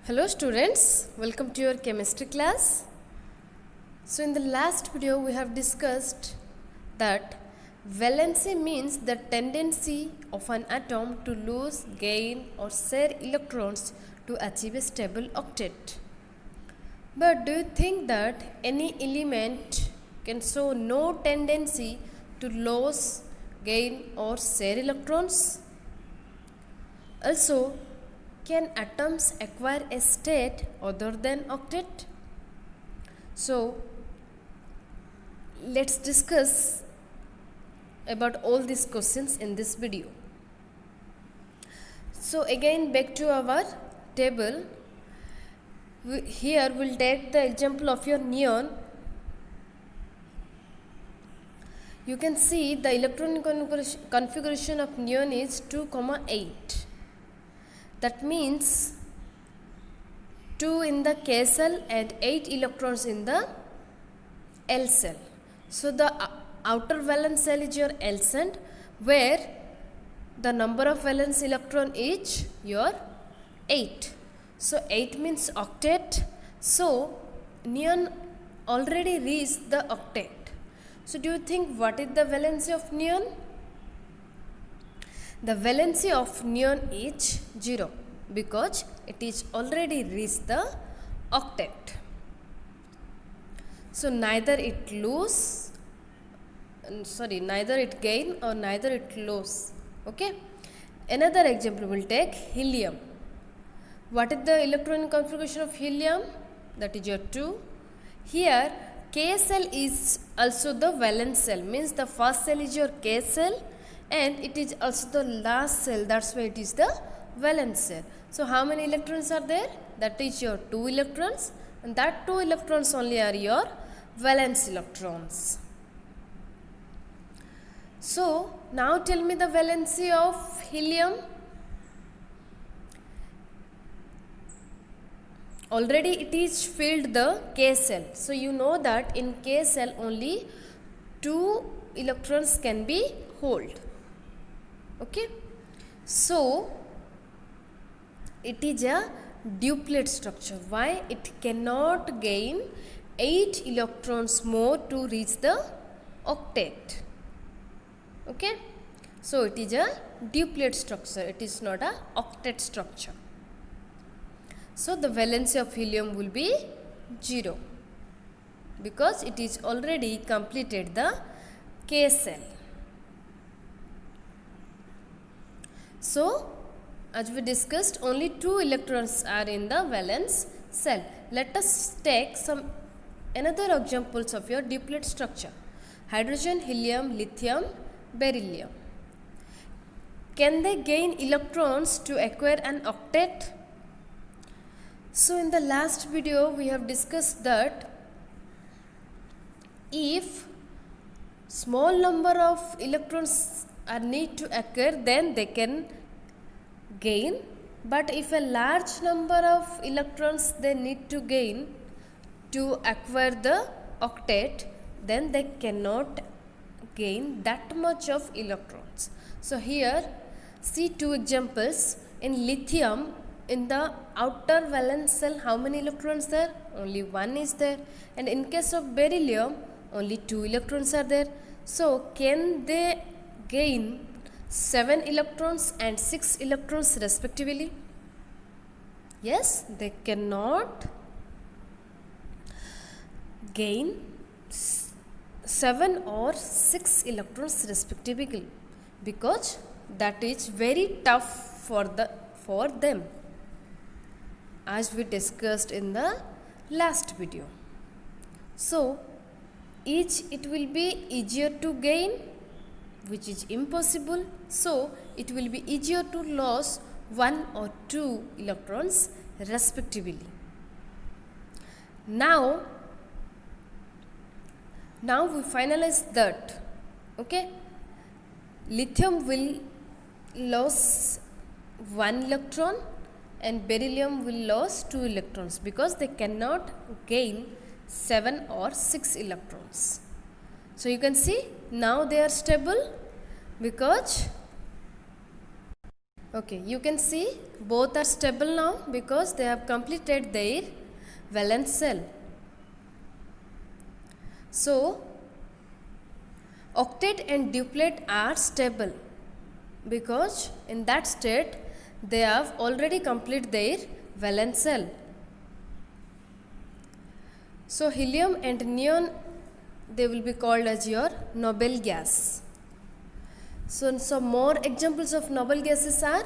Hello students, welcome to your chemistry class. So in the last video we have discussed that valency means the tendency of an atom to lose, gain or share electrons to achieve a stable octet. But do you think that any element can show no tendency to lose, gain or share electrons? Also, can atoms acquire a state other than octet? So, let's discuss about all these questions in this video. So, again back to our table. Here we'll take the example of your neon. You can see the electronic configuration of neon is 2, 8. That means 2 in the K cell and 8 electrons in the L cell. So the outer valence cell is your L cell, where the number of valence electron is your 8. So 8 means octet. So neon already reached the octet. So do you think what is the valency of neon? The valency of neon is 0 because it is already reached the octet. So neither it gain or neither it lose. Okay. Another example we'll take helium. What is the electronic configuration of helium? That is your 2. Here K cell is also the valence cell, means the first cell is your K cell and it is also the last cell, that's why it is the valence cell. So how many electrons are there? That is your 2 electrons, and that 2 electrons only are your valence electrons. So now tell me the valency of helium. Already it is filled the K cell. So you know that in K cell only 2 electrons can be held. Okay. So it is a duplet structure. Why? It cannot gain 8 electrons more to reach the octet. Okay. So it is a duplet structure. It is not a octet structure. So the valency of helium will be 0 because it is already completed the K cell. So as we discussed, only 2 electrons are in the valence cell. Let us take some another examples of your duplet structure. Hydrogen, helium, lithium, beryllium. Can they gain electrons to acquire an octet? So in the last video we have discussed that if small number of electrons are need to occur, then they can gain, but if a large number of electrons they need to gain to acquire the octet, then they cannot gain that much of electrons. So here see 2 examples. In lithium, in the outer valence cell, how many electrons there? Only 1 is there. And in case of beryllium, only 2 electrons are there. So can they gain 7 electrons and 6 electrons respectively? Yes, they cannot gain 7 or 6 electrons respectively because that is very tough for them, as we discussed in the last video. So it will be easier to gain, which is impossible. So it will be easier to lose 1 or 2 electrons respectively. Now we finalize that. Okay, lithium will lose 1 electron and beryllium will lose 2 electrons because they cannot gain 7 or 6 electrons. So you can see now they are stable because Okay, you can see both are stable now because they have completed their valence shell. So octet and duplet are stable because in that state they have already completed their valence shell. So helium and neon, they will be called as your noble gas. So some more examples of noble gases are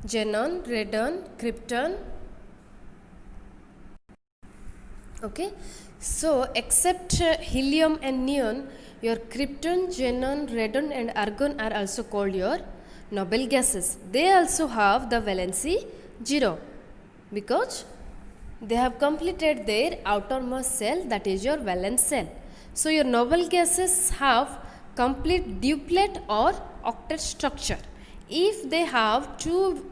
xenon, radon, krypton. Okay, so except helium and neon, your krypton, xenon, radon and argon are also called your noble gases. They also have the valency 0 because they have completed their outermost shell, that is your valence shell. So your noble gases have complete duplet or octet structure. If they have 2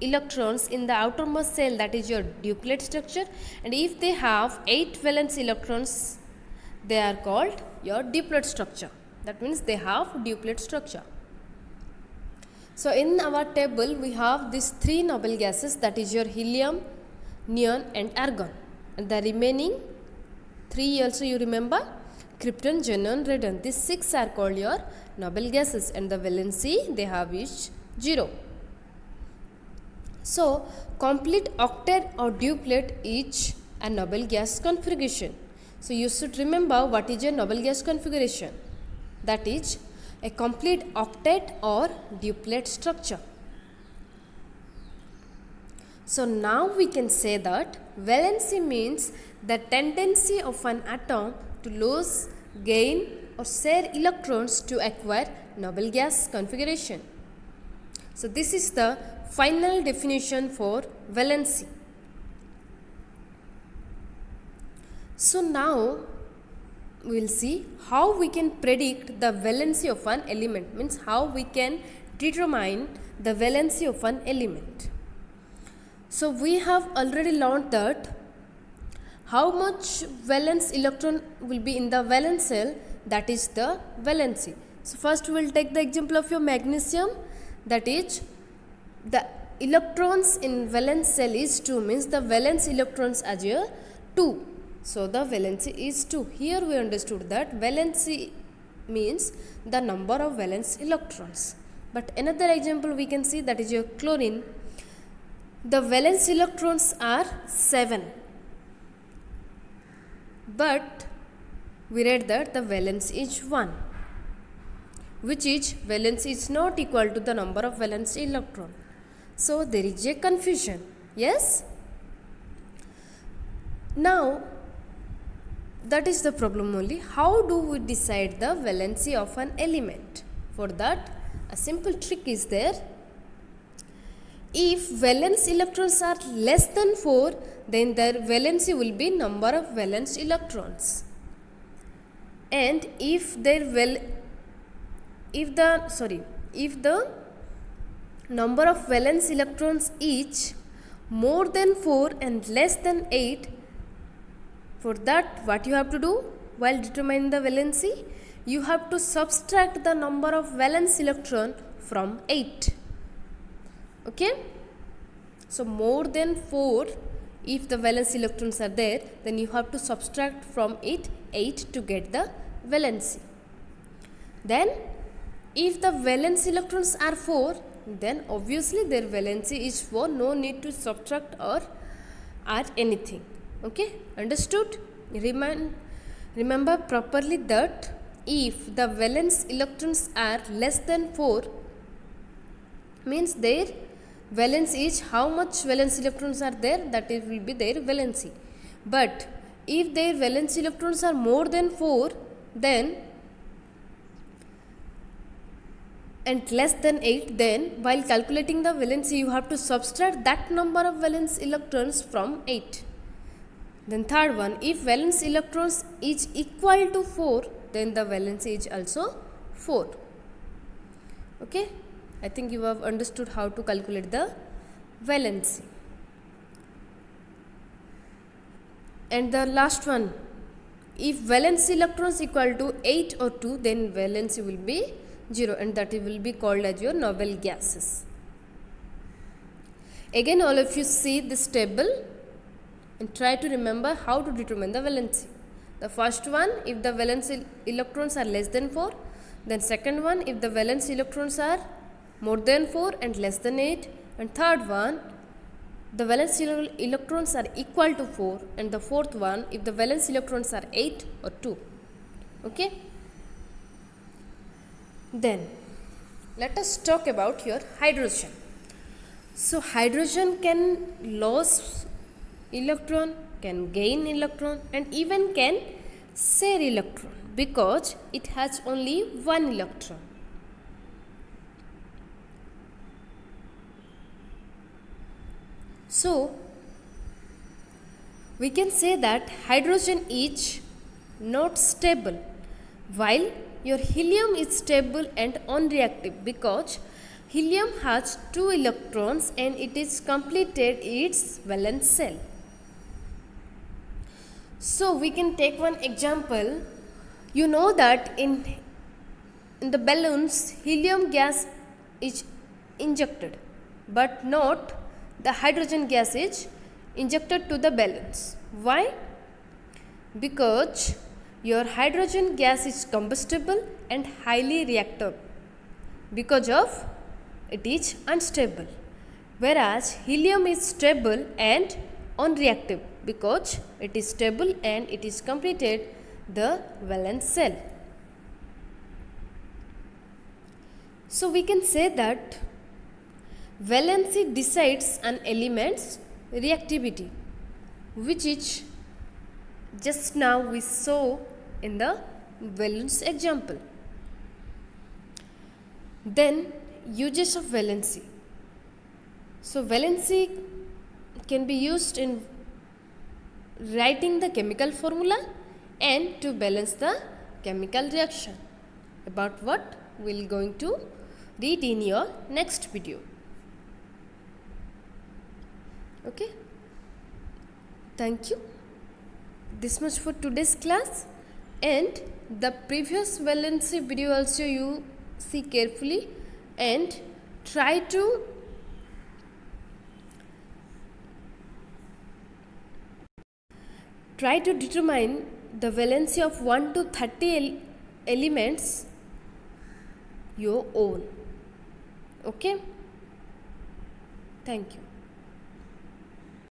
electrons in the outermost shell, that is your duplet structure, and if they have 8 valence electrons, they are called your duplet structure. That means they have duplet structure. So in our table we have these 3 noble gases, that is your helium, neon and argon, and the remaining 3 also you remember, krypton, xenon, radon. These 6 are called your noble gases and the valency they have is 0. So complete octet or duplet is a noble gas configuration. So you should remember what is a noble gas configuration. That is a complete octet or duplet structure. So now we can say that valency means the tendency of an atom to lose, gain or share electrons to acquire noble gas configuration. So this is the final definition for valency. So now we will see how we can predict the valency of an element, means how we can determine the valency of an element. So we have already learned that how much valence electron will be in the valence shell, that is the valency. So first we will take the example of your magnesium, that is the electrons in valence shell is 2, means the valence electrons are here 2. So the valency is 2. Here we understood that valency means the number of valence electrons. But another example we can see, that is your chlorine. The valence electrons are 7. But we read that the valence is 1, which is valence is not equal to the number of valence electron. So there is a confusion. Yes? Now that is the problem only. How do we decide the valency of an element? For that a simple trick is there. If valence electrons are less than 4, then their valency will be number of valence electrons. And if the number of valence electrons is more than 4 and less than 8, for that what you have to do while determining the valency? You have to subtract the number of valence electron from 8. Okay, so more than 4, if the valence electrons are there, then you have to subtract from it 8 to get the valency. Then if the valence electrons are 4, then obviously their valency is 4, no need to subtract or add anything. Okay, understood? Remember properly that if the valence electrons are less than 4, means their valence is how much valence electrons are there, that it will be their valency. But if their valence electrons are more than 4, then and less than 8, then while calculating the valency you have to subtract that number of valence electrons from 8. Then third one, if valence electrons is equal to 4, then the valency is also 4. Okay, I think you have understood how to calculate the valency. And the last one, if valence electrons equal to 8 or 2, then valency will be 0, and that will be called as your noble gases. Again, all of you see this table and try to remember how to determine the valency. The first one, if the valence electrons are less than 4, then second one, if the valence electrons are more than 4 and less than 8, and third one, the valence electrons are equal to 4, and the fourth one, if the valence electrons are 8 or 2. Okay? Then let us talk about your hydrogen. So hydrogen can lose electron, can gain electron, and even can share electron because it has only one electron. So we can say that hydrogen is not stable, while your helium is stable and non-reactive because helium has 2 electrons and it is completed its valence shell. So we can take one example. You know that in the balloons helium gas is injected, but not the hydrogen gas is injected to the balloons. Why? Because your hydrogen gas is combustible and highly reactive because of it is unstable, whereas helium is stable and non-reactive because it is stable and it is completed the valence shell. So we can say that valency decides an element's reactivity, which is just now we saw in the valence example. Then uses of valency. So valency can be used in writing the chemical formula and to balance the chemical reaction, about what we will going to read in your next video. Okay, thank you. This much for today's class, and the previous valency video also you see carefully and try to determine the valency of 1 to 30 elements your own. Okay, thank you.